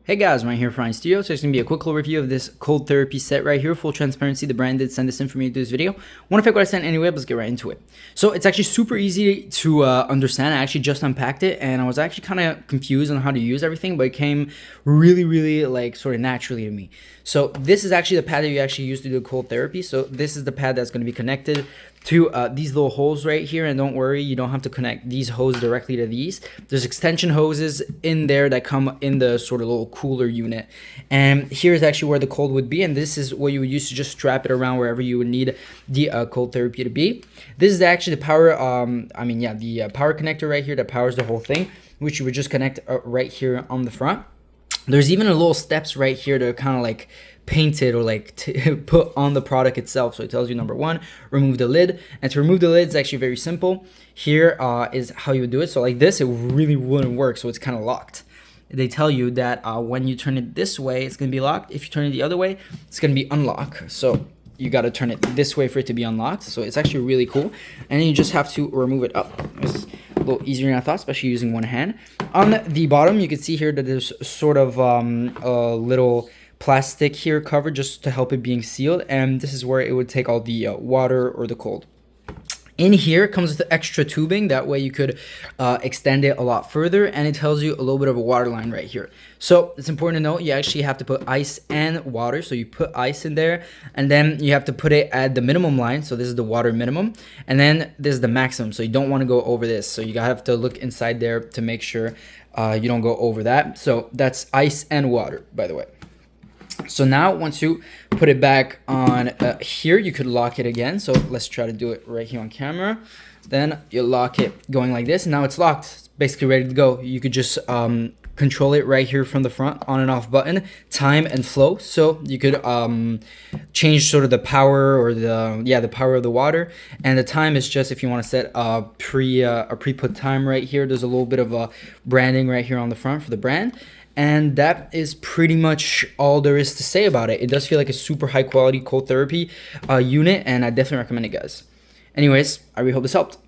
Hey guys, Ryan here from Ryan Studio. So it's going to be a quick little review of this cold therapy set right here. Full transparency, the brand did send this in for me to do this video. Won't affect what I sent anyway, but let's get right into it. So it's actually super easy to understand. I actually just unpacked it and I was actually kind of confused on how to use everything, but it came really like sort of naturally to me. So this is actually the pad that you actually use to do cold therapy. So this is the pad that's going to be connected to these little holes right here, and don't worry, you don't have to connect these hoses directly to these. There's extension hoses in there that come in the sort of little cooler unit, and here's actually where the cold would be, and this is what you would use to just strap it around wherever you would need the cold therapy to be. This is actually the power the power connector right here that powers the whole thing, which you would just connect right here on the front. There's even a little steps right here to kind of like painted or like to put on the product itself. So it tells you, number one, remove the lid. And to remove the lid is actually very simple. Here is how you would do it. So like this, it really wouldn't work. So it's kind of locked. They tell you that when you turn it this way, it's going to be locked. If you turn it the other way, it's going to be unlocked. So you got to turn it this way for it to be unlocked. So it's actually really cool. And then you just have to remove it up. It's a little easier than I thought, especially using one hand. On the bottom, you can see here that there's sort of a little plastic here covered just to help it being sealed, and this is where it would take all the water or the cold. In here comes with the extra tubing, that way you could extend it a lot further, and it tells you a little bit of a water line right here. So it's important to note you actually have to put ice and water. So you put ice in there, and then you have to put it at the minimum line. So this is the water minimum, and then this is the maximum. So you don't want to go over this. So you have to look inside there to make sure you don't go over that. So that's ice and water, by the way. So now once you put it back on here, you could lock it again. So let's try to do it right here on camera. Then you lock it going like this, and now it's locked. It's basically ready to go. You could just control it right here from the front, on and off button, time and flow. So you could change sort of the power or the power of the water, and the time is just if you want to set a pre-put time right here. There's a little bit of a branding right here on the front for the brand. And that is pretty much all there is to say about it. It does feel like a super high quality cold therapy unit, and I definitely recommend it, guys. Anyways, I really hope this helped.